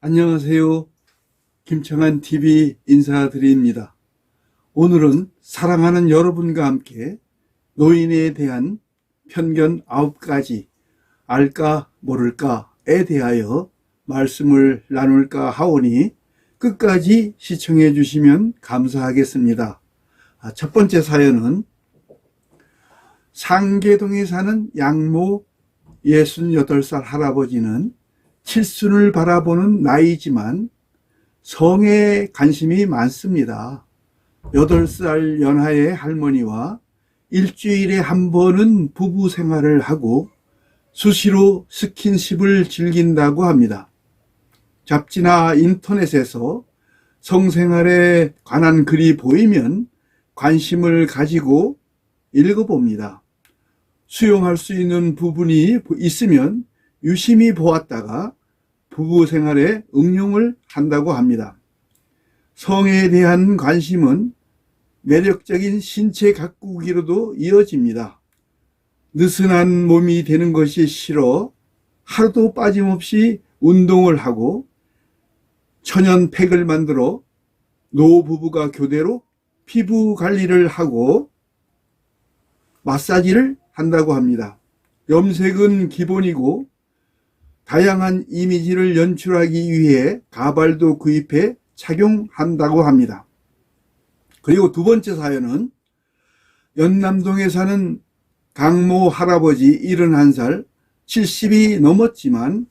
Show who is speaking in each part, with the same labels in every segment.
Speaker 1: 안녕하세요. 김청환TV 인사드립니다. 오늘은 사랑하는 여러분과 함께 노인에 대한 편견 9가지 알까 모를까에 대하여 말씀을 나눌까 하오니 끝까지 시청해 주시면 감사하겠습니다. 첫 번째 사연은 상계동에 사는 양모 68살 할아버지는 칠순을 바라보는 나이지만 성에 관심이 많습니다. 8살 연하의 할머니와 일주일에 한 번은 부부 생활을 하고 수시로 스킨십을 즐긴다고 합니다. 잡지나 인터넷에서 성생활에 관한 글이 보이면 관심을 가지고 읽어봅니다. 수용할 수 있는 부분이 있으면 유심히 보았다가 부부 생활에 응용을 한다고 합니다. 성에 대한 관심은 매력적인 신체 가꾸기로도 이어집니다. 느슨한 몸이 되는 것이 싫어 하루도 빠짐없이 운동을 하고 천연팩을 만들어 노부부가 교대로 피부 관리를 하고 마사지를 한다고 합니다. 염색은 기본이고 다양한 이미지를 연출하기 위해 가발도 구입해 착용한다고 합니다. 그리고 두 번째 사연은 연남동에 사는 강모 할아버지 71살, 70이 넘었지만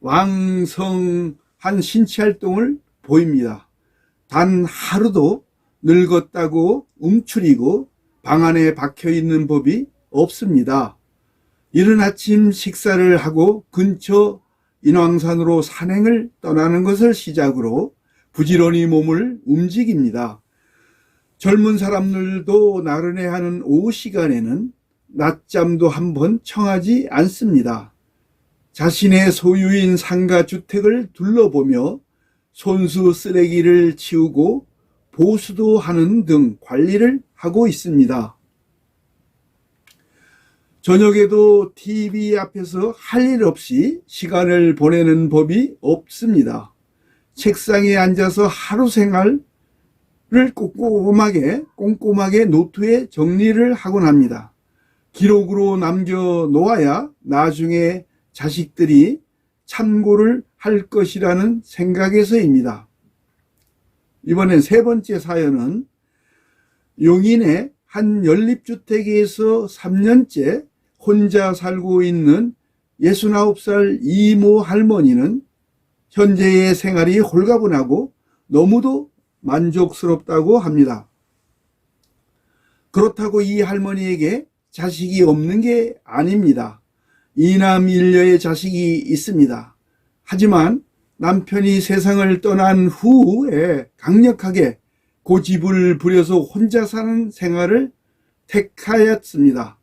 Speaker 1: 왕성한 신체활동을 보입니다. 단 하루도 늙었다고 움츠리고 방 안에 박혀있는 법이 없습니다. 이른 아침 식사를 하고 근처 인왕산으로 산행을 떠나는 것을 시작으로 부지런히 몸을 움직입니다. 젊은 사람들도 나른해하는 오후 시간에는 낮잠도 한번 청하지 않습니다. 자신의 소유인 상가주택을 둘러보며 손수 쓰레기를 치우고 보수도 하는 등 관리를 하고 있습니다. 저녁에도 TV 앞에서 할 일 없이 시간을 보내는 법이 없습니다. 책상에 앉아서 하루 생활을 꼼꼼하게 노트에 정리를 하곤 합니다. 기록으로 남겨놓아야 나중에 자식들이 참고를 할 것이라는 생각에서입니다. 이번엔 세 번째 사연은 용인의 한 연립주택에서 3년째 혼자 살고 있는 69살 이모 할머니는 현재의 생활이 홀가분하고 너무도 만족스럽다고 합니다. 그렇다고 이 할머니에게 자식이 없는 게 아닙니다. 이남 일녀의 자식이 있습니다. 하지만 남편이 세상을 떠난 후에 강력하게 고집을 부려서 혼자 사는 생활을 택하였습니다.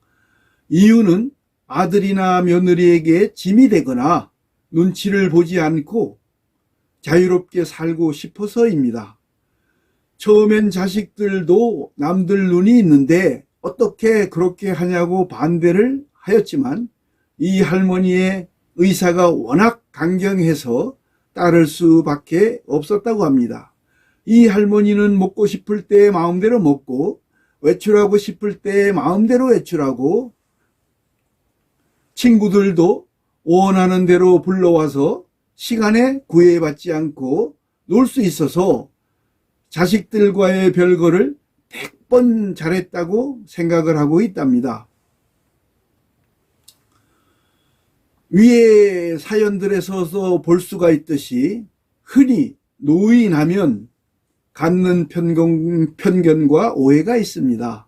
Speaker 1: 이유는 아들이나 며느리에게 짐이 되거나 눈치를 보지 않고 자유롭게 살고 싶어서입니다. 처음엔 자식들도 남들 눈이 있는데 어떻게 그렇게 하냐고 반대를 하였지만 이 할머니의 의사가 워낙 강경해서 따를 수밖에 없었다고 합니다. 이 할머니는 먹고 싶을 때 마음대로 먹고 외출하고 싶을 때 마음대로 외출하고 친구들도 원하는 대로 불러와서 시간에 구애받지 않고 놀 수 있어서 자식들과의 별거를 100번 잘했다고 생각을 하고 있답니다. 위의 사연들에서 볼 수가 있듯이 흔히 노인하면 갖는 편견과 오해가 있습니다.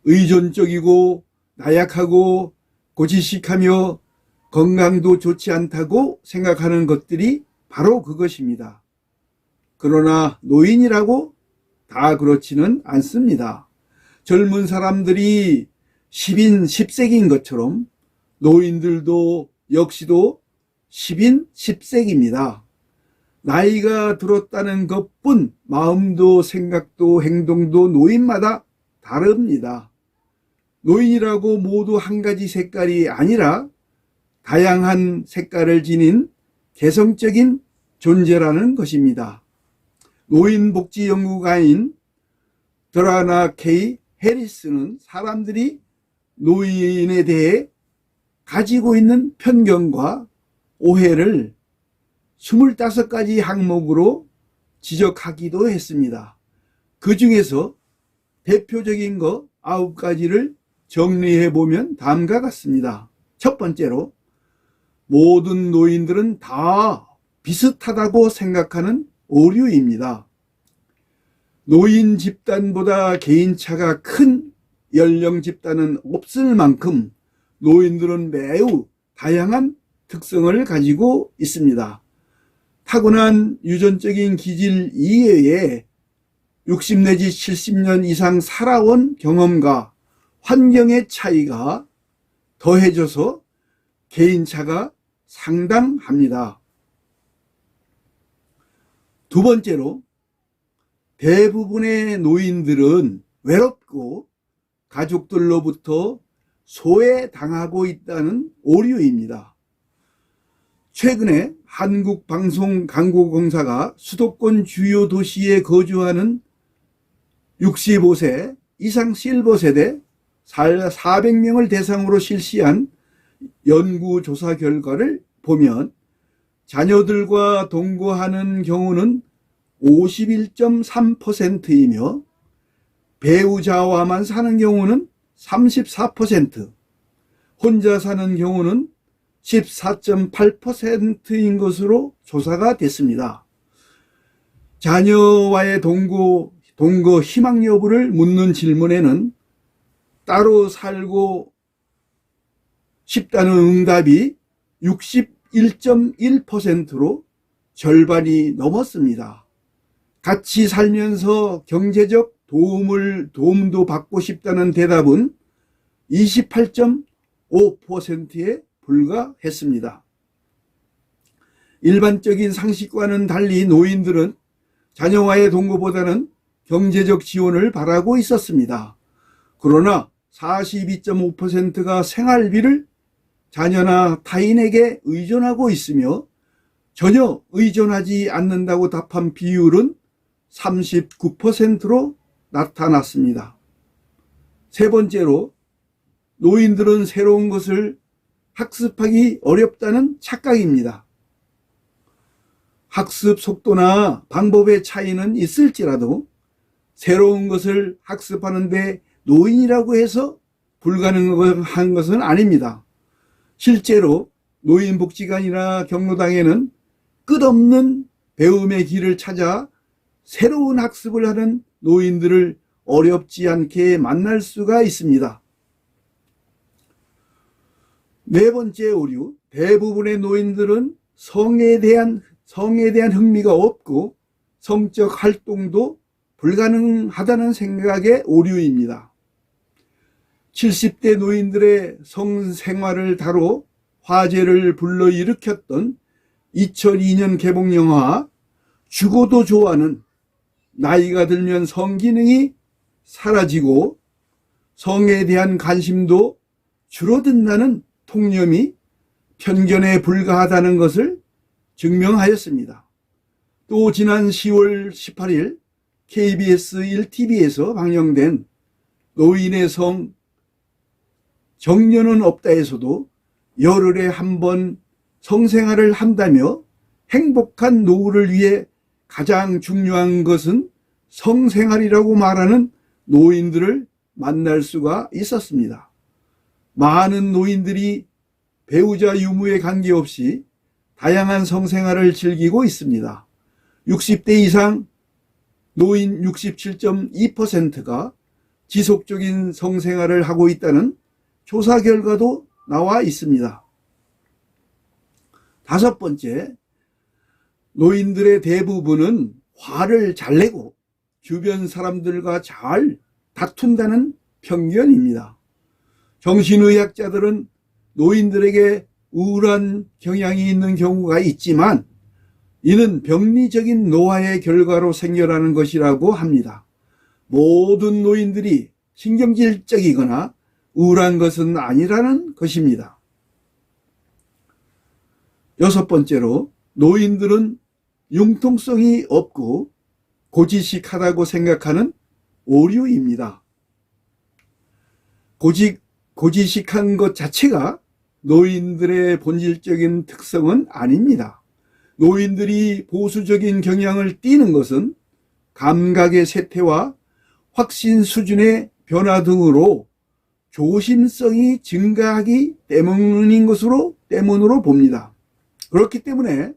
Speaker 1: 의존적이고 나약하고 고지식하며 건강도 좋지 않다고 생각하는 것들이 바로 그것입니다. 그러나 노인이라고 다 그렇지는 않습니다. 젊은 사람들이 10인 10색인 것처럼 노인들도 역시도 10인 10색입니다. 나이가 들었다는 것뿐 마음도 생각도 행동도 노인마다 다릅니다. 노인이라고 모두 한 가지 색깔이 아니라 다양한 색깔을 지닌 개성적인 존재라는 것입니다. 노인복지연구가인 드라나 K. 해리스는 사람들이 노인에 대해 가지고 있는 편견과 오해를 25가지 항목으로 지적하기도 했습니다. 그 중에서 대표적인 거 9가지를 정리해보면 다음과 같습니다. 첫 번째로, 모든 노인들은 다 비슷하다고 생각하는 오류입니다. 노인 집단보다 개인차가 큰 연령 집단은 없을 만큼 노인들은 매우 다양한 특성을 가지고 있습니다. 타고난 유전적인 기질 이외에 60 내지 70년 이상 살아온 경험과 환경의 차이가 더해져서 개인차가 상당합니다. 두 번째로, 대부분의 노인들은 외롭고 가족들로부터 소외당하고 있다는 오류입니다. 최근에 한국방송광고공사가 수도권 주요 도시에 거주하는 65세 이상 실버 세대 400명을 대상으로 실시한 연구조사 결과를 보면 자녀들과 동거하는 경우는 51.3%이며 배우자와만 사는 경우는 34%, 혼자 사는 경우는 14.8%인 것으로 조사가 됐습니다. 자녀와의 동거 희망 여부를 묻는 질문에는 따로 살고 싶다는 응답이 61.1%로 절반이 넘었습니다. 같이 살면서 경제적 도움도 받고 싶다는 대답은 28.5%에 불과했습니다. 일반적인 상식과는 달리 노인들은 자녀와의 동거보다는 경제적 지원을 바라고 있었습니다. 그러나 42.5%가 생활비를 자녀나 타인에게 의존하고 있으며 전혀 의존하지 않는다고 답한 비율은 39%로 나타났습니다. 세 번째로, 노인들은 새로운 것을 학습하기 어렵다는 착각입니다. 학습 속도나 방법의 차이는 있을지라도 새로운 것을 학습하는데 노인이라고 해서 불가능한 것은 아닙니다. 실제로 노인복지관이나 경로당에는 끝없는 배움의 길을 찾아 새로운 학습을 하는 노인들을 어렵지 않게 만날 수가 있습니다. 네 번째 오류, 대부분의 노인들은 성에 대한 흥미가 없고 성적 활동도 불가능하다는 생각의 오류입니다. 70대 노인들의 성생활을 다뤄 화제를 불러일으켰던 2002년 개봉 영화 죽어도 좋아는 나이가 들면 성기능이 사라지고 성에 대한 관심도 줄어든다는 통념이 편견에 불과하다는 것을 증명하였습니다. 또 지난 10월 18일 KBS 1TV에서 방영된 노인의 성 정년은 없다에서도 열흘에 한 번 성생활을 한다며 행복한 노후를 위해 가장 중요한 것은 성생활이라고 말하는 노인들을 만날 수가 있었습니다. 많은 노인들이 배우자 유무에 관계없이 다양한 성생활을 즐기고 있습니다. 60대 이상 노인 67.2%가 지속적인 성생활을 하고 있다는 조사 결과도 나와 있습니다. 다섯 번째, 노인들의 대부분은 화를 잘 내고 주변 사람들과 잘 다툰다는 편견입니다. 정신의학자들은 노인들에게 우울한 경향이 있는 경우가 있지만 이는 병리적인 노화의 결과로 생겨나는 것이라고 합니다. 모든 노인들이 신경질적이거나 우울한 것은 아니라는 것입니다. 여섯 번째로, 노인들은 융통성이 없고 고지식하다고 생각하는 오류입니다. 고지식한 것 자체가 노인들의 본질적인 특성은 아닙니다. 노인들이 보수적인 경향을 띠는 것은 감각의 쇠퇴와 확신 수준의 변화 등으로 조심성이 증가하기 때문으로 봅니다. 그렇기 때문에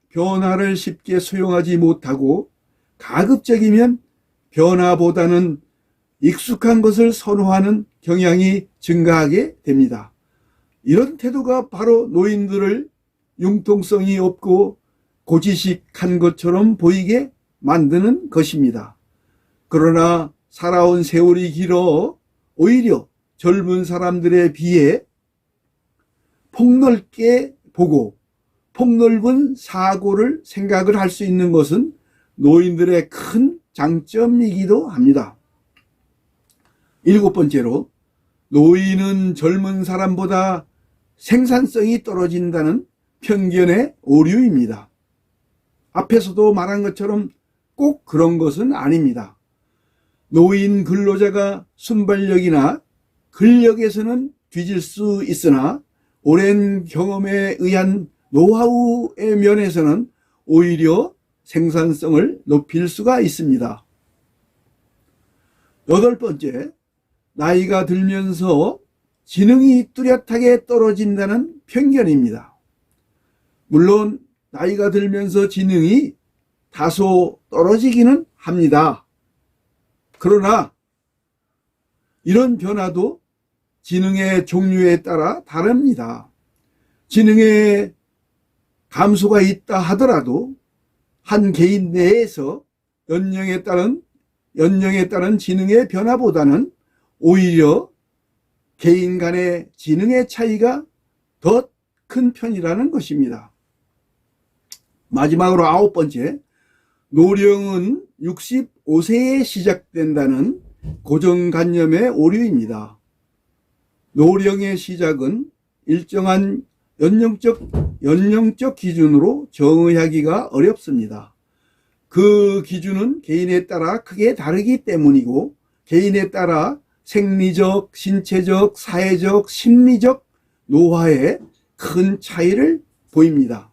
Speaker 1: 변화를 쉽게 수용하지 못하고 가급적이면 변화보다는 익숙한 것을 선호하는 경향이 증가하게 됩니다. 이런 태도가 바로 노인들을 융통성이 없고 고지식한 것처럼 보이게 만드는 것입니다. 그러나 살아온 세월이 길어 오히려 젊은 사람들에 비해 폭넓게 보고 폭넓은 사고를 생각을 할 수 있는 것은 노인들의 큰 장점이기도 합니다. 7번째로, 노인은 젊은 사람보다 생산성이 떨어진다는 편견의 오류입니다. 앞에서도 말한 것처럼 꼭 그런 것은 아닙니다. 노인 근로자가 순발력이나 근력에서는 뒤질 수 있으나 오랜 경험에 의한 노하우의 면에서는 오히려 생산성을 높일 수가 있습니다. 8번째, 나이가 들면서 지능이 뚜렷하게 떨어진다는 편견입니다. 물론 나이가 들면서 지능이 다소 떨어지기는 합니다. 그러나 이런 변화도 지능의 종류에 따라 다릅니다. 지능의 감소가 있다 하더라도 한 개인 내에서 연령에 따른 지능의 변화보다는 오히려 개인 간의 지능의 차이가 더 큰 편이라는 것입니다. 마지막으로 9번째, 노령은 65세에 시작된다는 고정관념의 오류입니다. 노령의 시작은 일정한 연령적 기준으로 정의하기가 어렵습니다. 그 기준은 개인에 따라 크게 다르기 때문이고 개인에 따라 생리적, 신체적, 사회적, 심리적 노화에 큰 차이를 보입니다.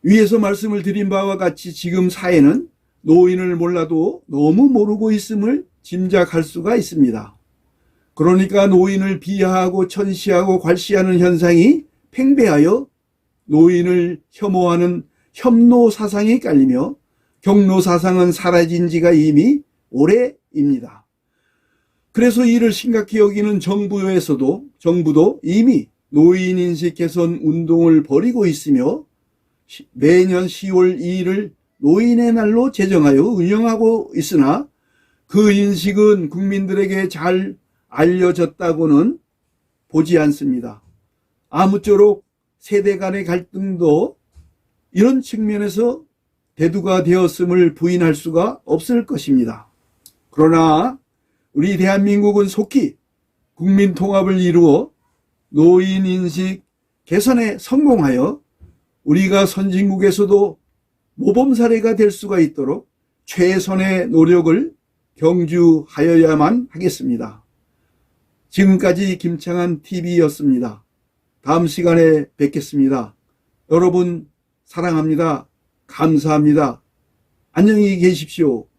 Speaker 1: 위에서 말씀을 드린 바와 같이 지금 사회는 노인을 몰라도 너무 모르고 있음을 짐작할 수가 있습니다. 그러니까 노인을 비하하고 천시하고 괄시하는 현상이 팽배하여 노인을 혐오하는 혐노 사상이 깔리며 경로 사상은 사라진 지가 이미 오래입니다. 그래서 이를 심각히 여기는 정부도 이미 노인인식 개선 운동을 벌이고 있으며 매년 10월 2일을 노인의 날로 제정하여 운영하고 있으나 그 인식은 국민들에게 잘 알려졌다고는 보지 않습니다. 아무쪼록 세대 간의 갈등도 이런 측면에서 대두가 되었음을 부인할 수가 없을 것입니다. 그러나 우리 대한민국은 속히 국민 통합을 이루어 노인 인식 개선에 성공하여 우리가 선진국에서도 모범 사례가 될 수가 있도록 최선의 노력을 경주하여야만 하겠습니다. 지금까지 김창한 TV였습니다. 다음 시간에 뵙겠습니다. 여러분 사랑합니다. 감사합니다. 안녕히 계십시오.